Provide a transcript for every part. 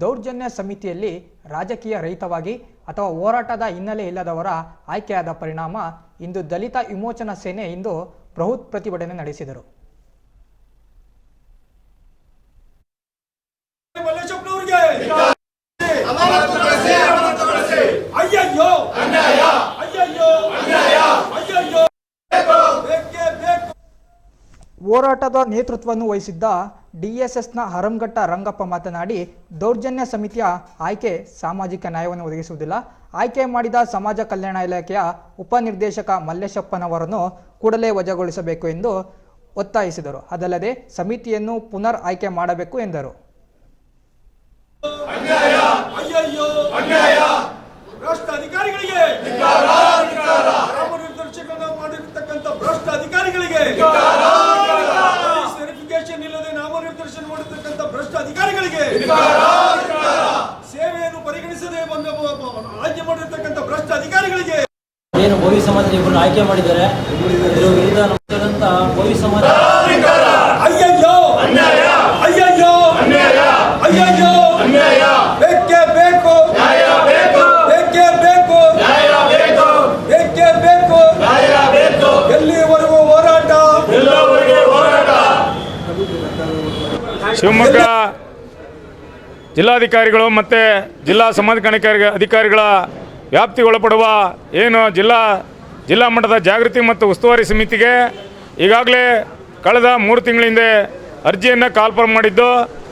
ದೌರ್ಜನ್ಯ ಸಮಿತಿಯಲ್ಲಿ ರಾಜಕೀಯ ರಹಿತವಾಗಿ ಅಥವಾ ಹೋರಾಟದ ಹಿನ್ನೆಲೆ ಇಲ್ಲದವರ ಆಯ್ಕೆಯಾದ ಪರಿಣಾಮ ಇಂದು ದಲಿತ ವಿಮೋಚನಾ ಸೇನೆ ಇಂದು ಬೃಹತ್ ಪ್ರತಿಭಟನೆ ನಡೆಸಿದರು. ಹೋರಾಟದ ನೇತೃತ್ವವನ್ನು ವಹಿಸಿದ್ದ ಡಿಎಸ್ಎಸ್ನ ಹರಂಘಟ್ಟ ರಂಗಪ್ಪ ಮಾತನಾಡಿ, ದೌರ್ಜನ್ಯ ಸಮಿತಿಯ ಆಯ್ಕೆ ಸಾಮಾಜಿಕ ನ್ಯಾಯವನ್ನು ಒದಗಿಸುವುದಿಲ್ಲ. ಆಯ್ಕೆ ಮಾಡಿದ ಸಮಾಜ ಕಲ್ಯಾಣ ಇಲಾಖೆಯ ಉಪನಿರ್ದೇಶಕ ಮಲ್ಲೇಶಪ್ಪನವರನ್ನು ಕೂಡಲೇ ವಜಾಗೊಳಿಸಬೇಕು ಎಂದು ಒತ್ತಾಯಿಸಿದರು. ಅದಲ್ಲದೆ ಸಮಿತಿಯನ್ನು ಪುನರ್ ಆಯ್ಕೆ ಮಾಡಬೇಕು ಎಂದರು. ಸೇವೆಯನ್ನು ಪರಿಗಣಿಸದೆ ಆಯ್ಕೆ ಮಾಡಿರ್ತಕ್ಕಂಥ ಭ್ರಷ್ಟ ಅಧಿಕಾರಿಗಳಿಗೆ ಏನು ಬೋವಿ ಸಮಾಜ ಇಬ್ಬರನ್ನು ಆಯ್ಕೆ ಮಾಡಿದ್ದಾರೆ. ಇದರ ವಿರುದ್ಧ ನಮ್ಮಂತ ಬೋವಿ ಸಮಾಜ ಅಯ್ಯಯ್ಯೋ ಅನ್ಯಾಯ, ಅಯ್ಯಯ್ಯೋ ಅನ್ಯಾಯ, ಅಯ್ಯಯ್ಯೋ ಅನ್ಯಾಯ, ಬೇಕೇ ಬೇಕು ನ್ಯಾಯ, ಬೇಕು ಬೇಕೇ ಬೇಕು ನ್ಯಾಯ, ಬೇಕು ಬೇಕೇ ಬೇಕು ನ್ಯಾಯ, ಬೇಕು ಎಲ್ಲಿವರೆಗೂ ಹೋರಾಟ, ಎಲ್ಲವರೆಗೂ ಹೋರಾಟ. ಶಿವಮೊಗ್ಗ ಜಿಲ್ಲಾಧಿಕಾರಿಗಳು ಮತ್ತು ಜಿಲ್ಲಾ ಸಮಾಜ ಕಲ್ಯಾಣ ಅಧಿಕಾರಿಗಳ ವ್ಯಾಪ್ತಿಗೊಳಪಡುವ ಏನು ಜಿಲ್ಲಾ ಮಟ್ಟದ ಜಾಗೃತಿ ಮತ್ತು ಉಸ್ತುವಾರಿ ಸಮಿತಿಗೆ ಈಗಾಗಲೇ ಕಳೆದ 3 ತಿಂಗಳ ಹಿಂದೆ ಅರ್ಜಿಯನ್ನು ಕಾಲ್ಫಾರ್ಮ್ ಮಾಡಿದ್ದು,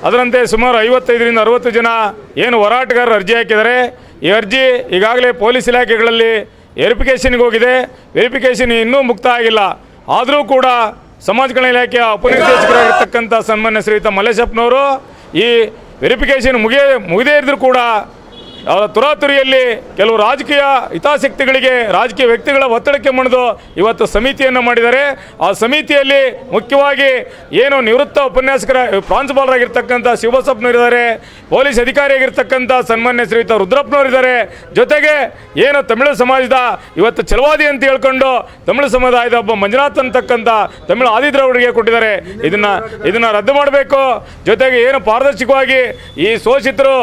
ಅದರಂತೆ ಸುಮಾರು 55ರಿಂದ 60 ಜನ ಏನು ಹೋರಾಟಗಾರರು ಅರ್ಜಿ ಹಾಕಿದ್ದಾರೆ. ಈ ಅರ್ಜಿ ಈಗಾಗಲೇ ಪೊಲೀಸ್ ಇಲಾಖೆಗಳಲ್ಲಿ ವೆರಿಫಿಕೇಷನ್ಗೆ ಹೋಗಿದೆ. ವೆರಿಫಿಕೇಷನ್ ಇನ್ನೂ ಮುಕ್ತ ಆಗಿಲ್ಲ. ಆದರೂ ಕೂಡ ಸಮಾಜ ಕಲ್ಯಾಣ ಇಲಾಖೆಯ ಉಪನಿರ್ದೇಶಕರಾಗಿರ್ತಕ್ಕಂಥ ಸನ್ಮಾನ್ಯ ಶ್ರೀಯುತ ಮಲ್ಲೇಶಪ್ಪನವರು ಈ ವೆರಿಫಿಕೇಷನ್ ಮುಗಿದೇ ಇದ್ದರೂ ಕೂಡ ತುರಾತುರಿಯಲ್ಲಿ ಕೆಲವು ರಾಜಕೀಯ ಹಿತಾಸಕ್ತಿಗಳಿಗೆ, ರಾಜಕೀಯ ವ್ಯಕ್ತಿಗಳ ಒತ್ತಡಕ್ಕೆ ಮಣಿದು ಇವತ್ತು ಸಮಿತಿಯನ್ನು ಮಾಡಿದ್ದಾರೆ. ಆ ಸಮಿತಿಯಲ್ಲಿ ಮುಖ್ಯವಾಗಿ ಏನು ನಿವೃತ್ತ ಉಪನ್ಯಾಸಕರ ಪ್ರಾಂಶುಪಾಲರಾಗಿರ್ತಕ್ಕಂಥ ಶಿವಬಸಪ್ಪನವರಿದ್ದಾರೆ, ಪೊಲೀಸ್ ಅಧಿಕಾರಿಯಾಗಿರ್ತಕ್ಕಂಥ ಸನ್ಮಾನ್ಯ ಶ್ರೀಯುತ ರುದ್ರಪ್ಪನವರಿದ್ದಾರೆ. ಜೊತೆಗೆ ಏನು ತಮಿಳು ಸಮಾಜದ ಇವತ್ತು ಛಲವಾದಿ ಅಂತ ಹೇಳ್ಕೊಂಡು ತಮಿಳು ಸಮುದಾಯದ ಒಬ್ಬ ಮಂಜುನಾಥ್ ಅಂತಕ್ಕಂಥ ತಮಿಳು ಆದಿದ್ರವರಿಗೆ ಕೊಟ್ಟಿದ್ದಾರೆ. ಇದನ್ನು ರದ್ದು ಮಾಡಬೇಕು. ಜೊತೆಗೆ ಏನು ಪಾರದರ್ಶಕವಾಗಿ ಈ ಶೋಷಿತರು,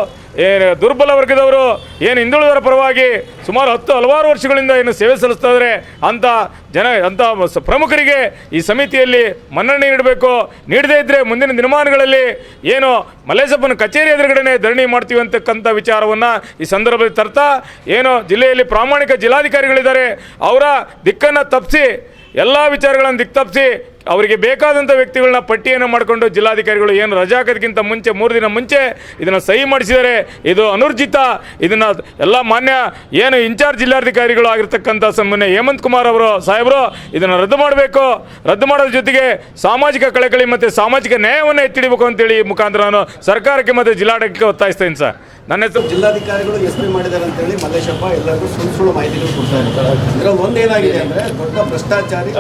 ದುರ್ಬಲ ವರ್ಗದವರು, ಏನು ಹಿಂದುಳಿದವರ ಪರವಾಗಿ ಸುಮಾರು ಹಲವಾರು ವರ್ಷಗಳಿಂದ ಏನು ಸೇವೆ ಸಲ್ಲಿಸ್ತಾ ಇದ್ದಾರೆ ಅಂಥ ಪ್ರಮುಖರಿಗೆ ಈ ಸಮಿತಿಯಲ್ಲಿ ಮನ್ನಣೆ ನೀಡಬೇಕು. ನೀಡದೇ ಇದ್ದರೆ ಮುಂದಿನ ದಿನಮಾನಗಳಲ್ಲಿ ಏನು ಮಲ್ಲೇಶಪ್ಪನ ಕಚೇರಿ ಎದುರುಗಡೆ ಧರಣಿ ಮಾಡ್ತೀವಿ ಅಂತಕ್ಕಂಥ ವಿಚಾರವನ್ನು ಈ ಸಂದರ್ಭದಲ್ಲಿ ತರ್ತಾ, ಏನು ಜಿಲ್ಲೆಯಲ್ಲಿ ಪ್ರಾಮಾಣಿಕ ಜಿಲ್ಲಾಧಿಕಾರಿಗಳಿದ್ದಾರೆ, ಅವರ ದಿಕ್ಕನ್ನು ತಪ್ಪಿಸಿ, ಎಲ್ಲ ವಿಚಾರಗಳನ್ನು ತಪ್ಪಿಸಿ ಅವರಿಗೆ ಬೇಕಾದಂಥ ವ್ಯಕ್ತಿಗಳನ್ನ ಪಟ್ಟಿಯನ್ನು ಮಾಡಿಕೊಂಡು ಜಿಲ್ಲಾಧಿಕಾರಿಗಳು ಏನು ರಜಾ ಹಾಕೋದಕ್ಕಿಂತ ಮುಂಚೆ 3 ದಿನ ಮುಂಚೆ ಇದನ್ನು ಸಹಿ ಮಾಡಿಸಿದ್ದಾರೆ. ಇದು ಅನುರ್ಜಿತ. ಇದನ್ನು ಎಲ್ಲ ಮಾನ್ಯ ಏನು ಇನ್ಚಾರ್ಜ್ ಜಿಲ್ಲಾಧಿಕಾರಿಗಳು ಆಗಿರ್ತಕ್ಕಂಥ ಸನ್ಮಾನ್ಯ ಹೇಮಂತ್ ಕುಮಾರ್ ಅವರು ಸಾಹೇಬರು ಇದನ್ನು ರದ್ದು ಮಾಡಬೇಕು. ರದ್ದು ಮಾಡೋದ್ರ ಜೊತೆಗೆ ಸಾಮಾಜಿಕ ಕಳಕಳಿ ಮತ್ತು ಸಾಮಾಜಿಕ ನ್ಯಾಯವನ್ನು ಎತ್ತಿಡಬೇಕು ಅಂತೇಳಿ ಮುಖಾಂತರ ನಾನು ಸರ್ಕಾರಕ್ಕೆ ಮತ್ತು ಜಿಲ್ಲಾಡಳಿತಕ್ಕೆ ಒತ್ತಾಯಿಸ್ತೇನೆ ಸರ್. ನನ್ನ ಹೆಸರು ಜಿಲ್ಲಾಧಿಕಾರಿಗಳು ಎಸ್ಪಿ ಮಾಡಿದ್ದಾರೆ ಅಂತೇಳಿ ಮಲ್ಲೇಶಪ್ಪ ಎಲ್ಲರಿಗೂ ಸುಳ್ಳು ಮಾಹಿತಿಗಳು ಕೊಡ್ತಾ ಇದ್ದಾರೆ. ಇದರಲ್ಲಿ ಒಂದೇನಾಗಿದೆ ಅಂದರೆ ದೊಡ್ಡ ಭ್ರಷ್ಟಾಚಾರಿ